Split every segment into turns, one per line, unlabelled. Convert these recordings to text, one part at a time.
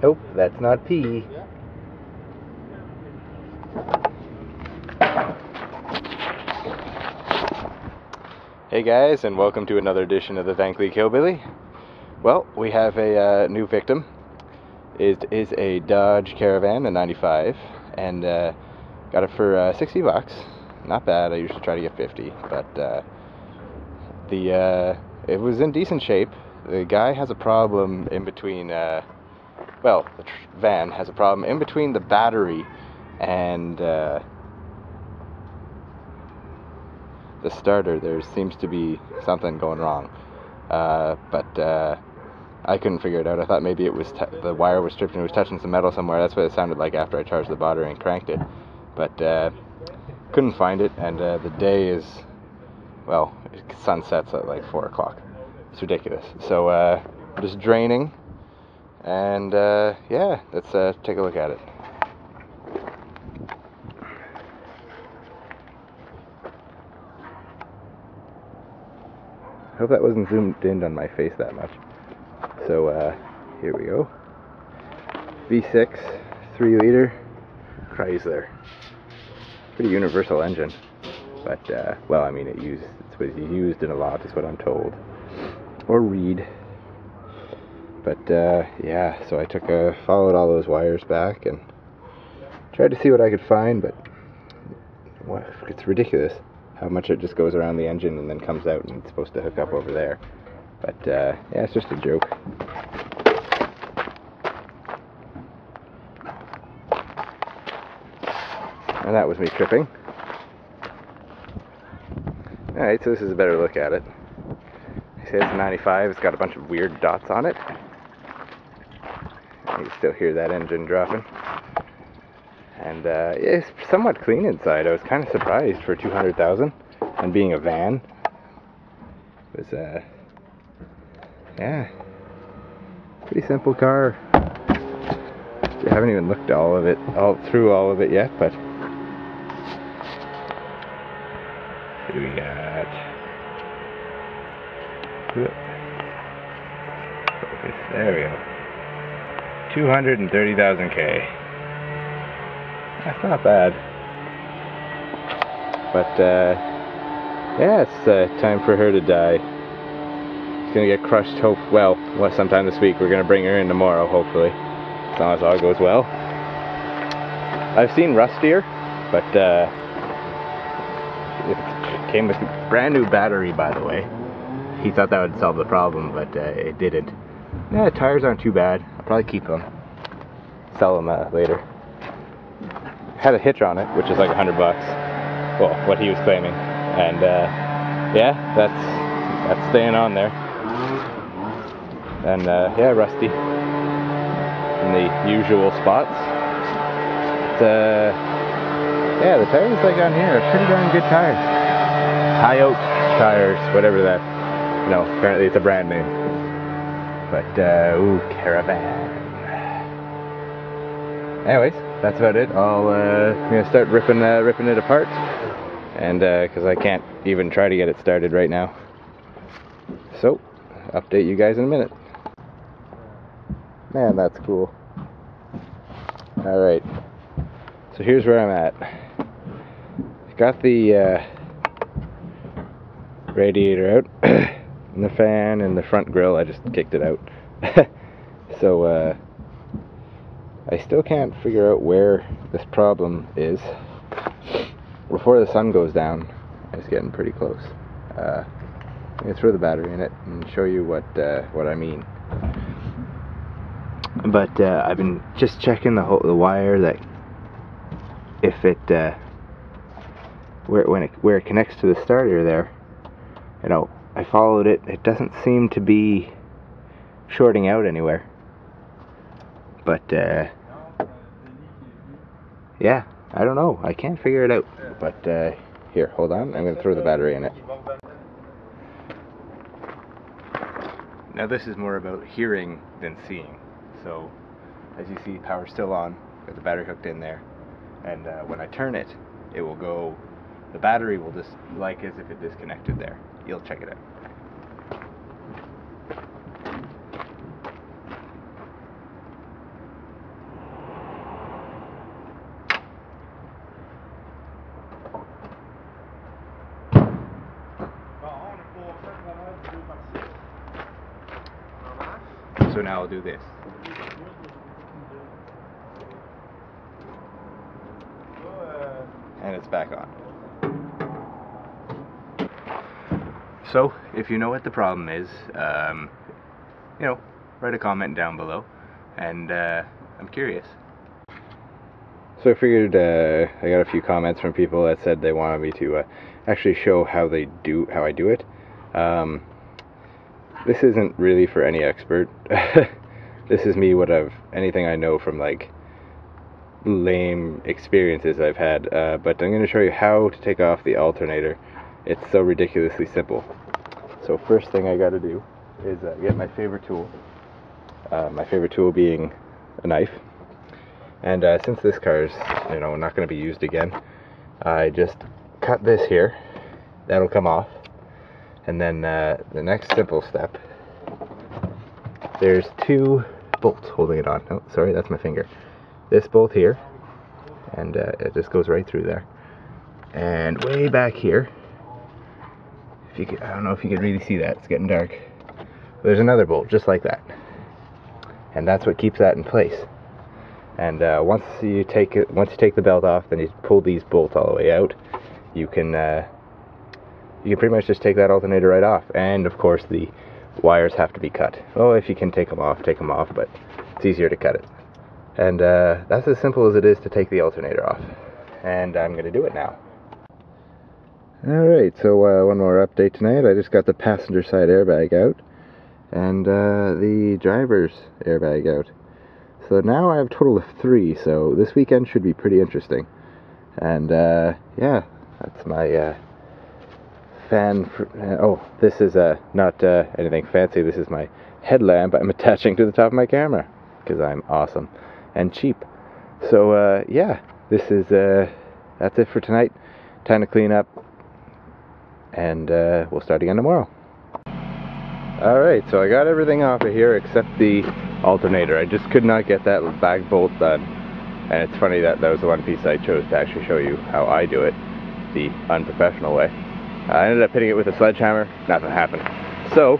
Nope, that's not pee. Hey guys, and welcome to another edition of the Thankfully Hillbilly. Well, we have a new victim. It is a Dodge Caravan, a 95, and got it for 60 bucks. Not bad. I usually try to get 50, but it was in decent shape. The guy has a problem in between. The van has a problem in between the battery and the starter. There seems to be something going wrong, but I couldn't figure it out. I thought maybe it was the wire was stripped and it was touching some metal somewhere. That's what it sounded like after I charged the battery and cranked it, but couldn't find it. And the day is, well, sun sets at like 4 o'clock. It's ridiculous. So I'm just draining, and yeah, let's take a look at it. I hope that wasn't zoomed in on my face that much. So here we go. V6, 3 liter Chrysler. Pretty universal engine, but well, I mean, it's what you used in a lot, is what I'm told, or read. But yeah, so I followed all those wires back and tried to see what I could find, but well, it's ridiculous how much it just goes around the engine and then comes out, and it's supposed to hook up over there. But yeah, it's just a joke. And that was me tripping. Alright, so this is a better look at it. It says 95, it's got a bunch of weird dots on it. You can still hear that engine dropping. And it's somewhat clean inside. I was kind of surprised for $200,000 and being a van. It was yeah, pretty simple car. I haven't even looked at through all of it yet, but what do we got? Focus. There we go. 230,000 K. That's not bad. But yeah, it's time for her to die. She's gonna get crushed. Well, sometime this week. We're gonna bring her in tomorrow, hopefully, as long as all goes well. I've seen rustier, but it came with a brand new battery, by the way. He thought that would solve the problem, but it didn't. Yeah, tires aren't too bad. I'll probably keep them. Sell them later. Had a hitch on it, which is like $100 bucks. Well, what he was claiming, and yeah, that's staying on there. And yeah, rusty in the usual spots. But, yeah, the tires like on here are pretty darn good tires. High Oak tires, whatever that. No, apparently it's a brand name. But ooh, Caravan. Anyways, that's about it. I'm gonna start ripping it apart, and because I can't even try to get it started right now. So, update you guys in a minute. Man, that's cool. Alright, so here's where I'm at. Got the radiator out, and the fan and the front grille. I just kicked it out. So I still can't figure out where this problem is. Before the sun goes down, it's getting pretty close. I'm gonna throw the battery in it and show you what I mean. But I've been just checking the wire, that if it where it connects to the starter there. You know, I followed it. It doesn't seem to be shorting out anywhere. But yeah, I don't know. I can't figure it out. But here, hold on. I'm going to throw the battery in it. Now this is more about hearing than seeing. So, as you see, power's still on. Got the battery hooked in there. And when I turn it, it will go. The battery will just, like as if it disconnected there. You'll check it out. So now I'll do this. And it's back on. So, if you know what the problem is, you know, write a comment down below, and I'm curious. So I figured I got a few comments from people that said they wanted me to actually show how I do it. This isn't really for any expert. This is me, anything I know from like lame experiences I've had, but I'm going to show you how to take off the alternator. It's so ridiculously simple. So first thing I got to do is get my favorite tool. My favorite tool being a knife. And since this car is, you know, not going to be used again, I just cut this here. That'll come off. And then the next simple step, there's two bolts holding it on. Oh, sorry, that's my finger. This bolt here, and it just goes right through there. And way back here, if you could, I don't know if you can really see that, it's getting dark. There's another bolt just like that, and that's what keeps that in place. And once you take the belt off, then you pull these bolts all the way out. You can pretty much just take that alternator right off. And of course the wires have to be cut. Well, if you can take them off, but it's easier to cut it. And that's as simple as it is to take the alternator off. And I'm going to do it now. Alright, so one more update tonight. I just got the passenger side airbag out and the driver's airbag out. So now I have a total of 3, so this weekend should be pretty interesting. And yeah, that's my oh, this is not anything fancy. This is my headlamp I'm attaching to the top of my camera because I'm awesome and cheap. So yeah, this is that's it for tonight. Time to clean up, and we'll start again tomorrow. Alright, so I got everything off of here except the alternator. I just could not get that back bolt done, and it's funny that was the one piece I chose to actually show you how I do it the unprofessional way. I ended up hitting it with a sledgehammer. Nothing happened. So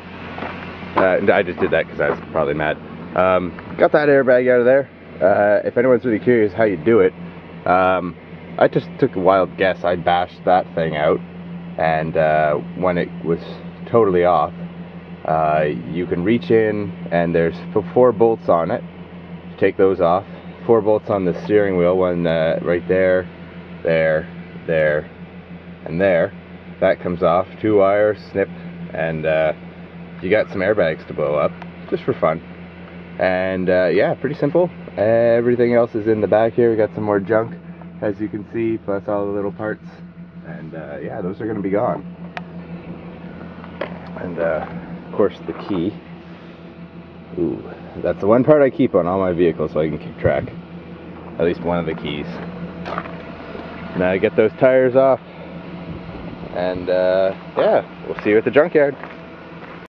I just did that because I was probably mad. Got that airbag out of there. If anyone's really curious how you do it, I just took a wild guess. I bashed that thing out, and when it was totally off, you can reach in, and there's 4 bolts on it. Take those off. 4 bolts on the steering wheel, one right there, there, and there. That comes off. 2 wires, snip, and you got some airbags to blow up, just for fun. And yeah, pretty simple. Everything else is in the back here. We got some more junk, as you can see, plus all the little parts. And yeah, those are going to be gone. And of course the key. Ooh, that's the one part I keep on all my vehicles so I can keep track. At least one of the keys. Now I get those tires off. And yeah, we'll see you at the junkyard.